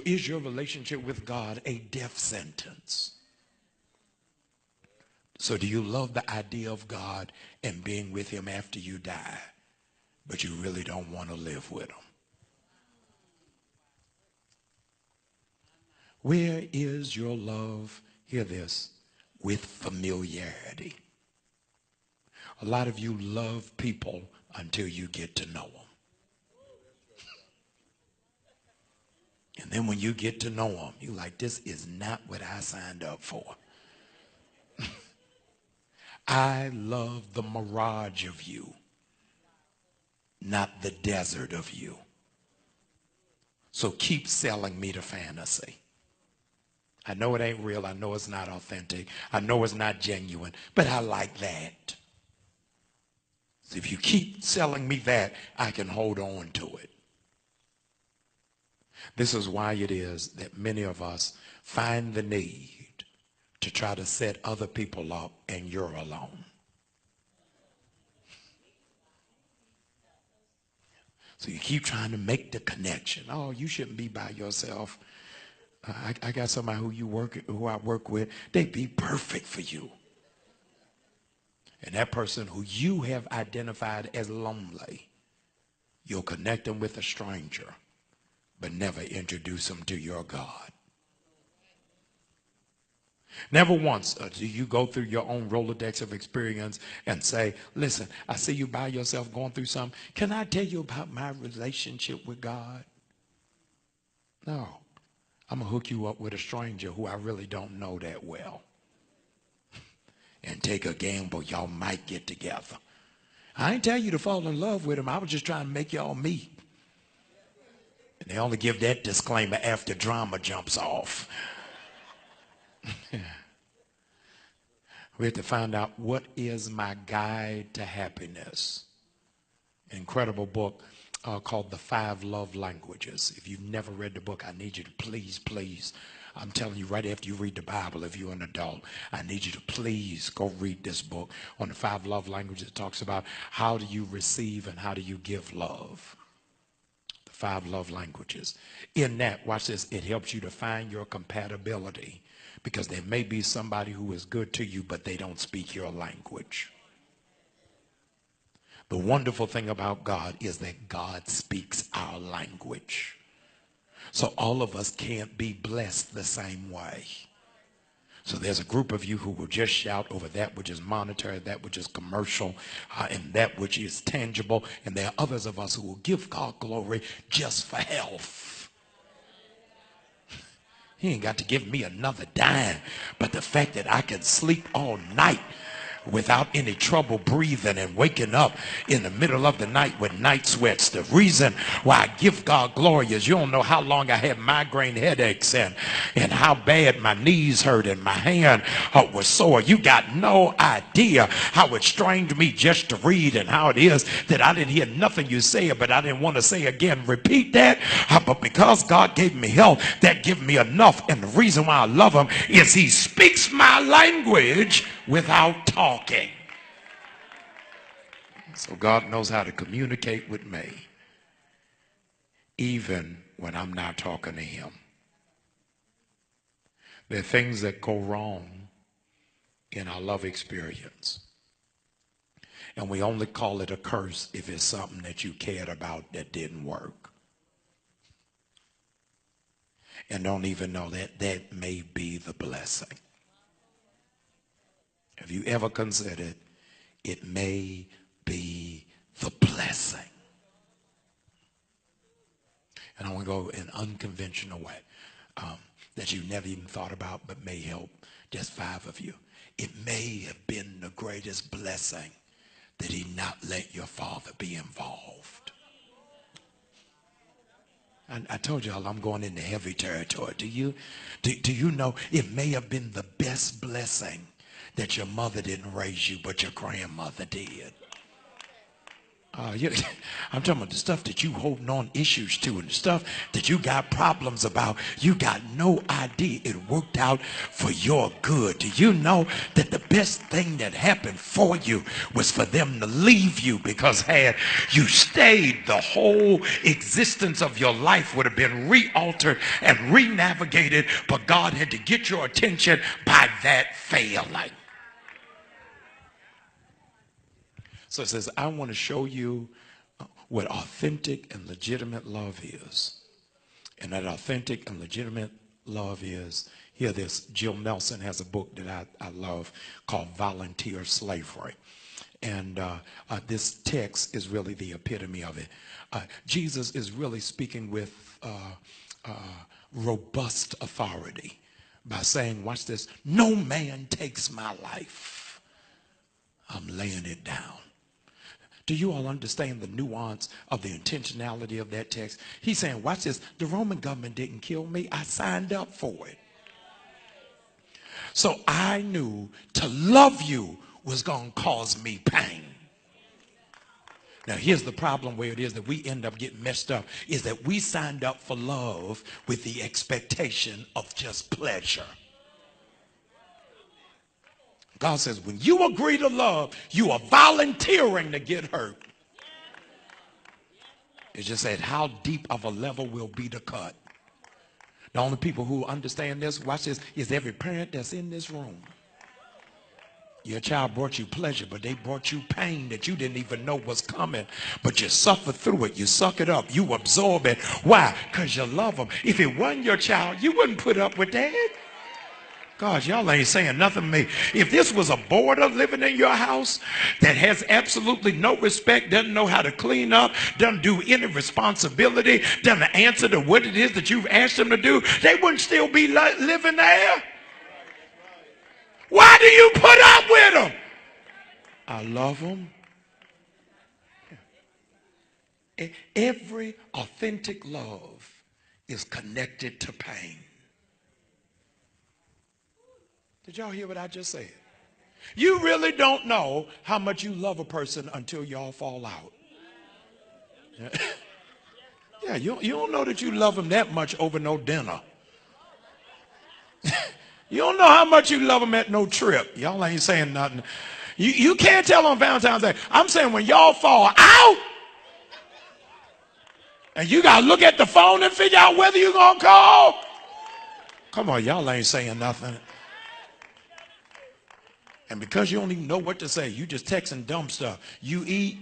is your relationship with God a death sentence? So do you love the idea of God and being with him after you die, but you really don't want to live with him? Where is your love, hear this, with familiarity? A lot of you love people until you get to know them. And then when you get to know them, you're like, this is not what I signed up for. I love the mirage of you, not the desert of you. So keep selling me the fantasy. I know it ain't real. I know it's not authentic. I know it's not genuine, but I like that. So if you keep selling me that, I can hold on to it. This is why it is that many of us find the need to try to set other people up and you're alone. So you keep trying to make the connection. Oh, you shouldn't be by yourself. I got somebody who I work with. They'd be perfect for you. And that person who you have identified as lonely, you'll connect them with a stranger, but never introduce them to your God. Never once do you go through your own Rolodex of experience and say, listen, I see you by yourself going through something. Can I tell you about my relationship with God? No. I'm going to hook you up with a stranger who I really don't know that well. And take a gamble y'all might get together. I ain't tell you to fall in love with him. I was just trying to make y'all meet. And they only give that disclaimer after drama jumps off. We have to find out, what is my guide to happiness? An incredible book called The 5 Love Languages. If you've never read the book, I need you to please, I'm telling you right after you read the Bible, if you're an adult, I need you to please go read this book on the 5 love languages. It talks about how do you receive and how do you give love. The 5 love languages. In that, watch this, it helps you to find your compatibility, because there may be somebody who is good to you, but they don't speak your language. The wonderful thing about God is that God speaks our language. So all of us can't be blessed the same way. So there's a group of you who will just shout over that which is monetary, that which is commercial, and that which is tangible. And there are others of us who will give God glory just for health. He ain't got to give me another dime, but the fact that I can sleep all night without any trouble breathing and waking up in the middle of the night with night sweats. The reason why I give God glory is you don't know how long I had migraine headaches and how bad my knees hurt and my hand was sore. You got no idea how it strained me just to read, and how it is that I didn't hear nothing you said, but I didn't want to say again, repeat that. But because God gave me health, that gave me enough. And the reason why I love him is he speaks my language without talking. So God knows how to communicate with me even when I'm not talking to him. There are things that go wrong in our love experience, and we only call it a curse if it's something that you cared about that didn't work, and don't even know that that may be the blessing. Have you ever considered it may be the blessing? And I want to go in an unconventional way that you never even thought about, but may help just 5 of you. It may have been the greatest blessing that he not let your father be involved. I told y'all I'm going into heavy territory. Do you know it may have been the best blessing that your mother didn't raise you, but your grandmother did? I'm talking about the stuff that you holding on issues to and the stuff that you got problems about. You got no idea it worked out for your good. Do you know that the best thing that happened for you was for them to leave you? Because had you stayed, the whole existence of your life would have been re-altered and re-navigated, but God had to get your attention by that failing. So it says, I want to show you what authentic and legitimate love is. And that authentic and legitimate love is, hear this, Jill Nelson has a book that I love called Volunteer Slavery. And this text is really the epitome of it. Jesus is really speaking with robust authority by saying, watch this, no man takes my life. I'm laying it down. Do you all understand the nuance of the intentionality of that text? He's saying, watch this, the Roman government didn't kill me. I signed up for it. So I knew to love you was going to cause me pain. Now, here's the problem where it is that we end up getting messed up, is that we signed up for love with the expectation of just pleasure. God says, when you agree to love, you are volunteering to get hurt. It's just at how deep of a level will be the cut. The only people who understand this, watch this, is every parent that's in this room. Your child brought you pleasure, but they brought you pain that you didn't even know was coming. But you suffer through it. You suck it up. You absorb it. Why? Because you love them. If it wasn't your child, you wouldn't put up with that. Gosh, y'all ain't saying nothing to me. If this was a boarder living in your house that has absolutely no respect, doesn't know how to clean up, doesn't do any responsibility, doesn't answer to what it is that you've asked them to do, they wouldn't still be living there. Why do you put up with them? I love them. Every authentic love is connected to pain. Did y'all hear what I just said? You really don't know how much you love a person until y'all fall out. Yeah, you don't know that you love them that much over no dinner. You don't know how much you love them at no trip. Y'all ain't saying nothing. You can't tell on Valentine's Day. I'm saying when y'all fall out, and you got to look at the phone and figure out whether you're going to call. Come on, y'all ain't saying nothing. And because you don't even know what to say, you just texting dumb stuff. You eat.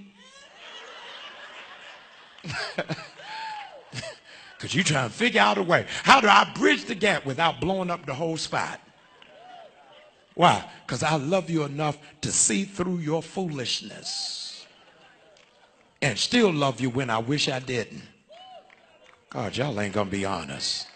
Because you're trying to figure out a way. How do I bridge the gap without blowing up the whole spot? Why? Because I love you enough to see through your foolishness. And still love you when I wish I didn't. God, y'all ain't going to be honest.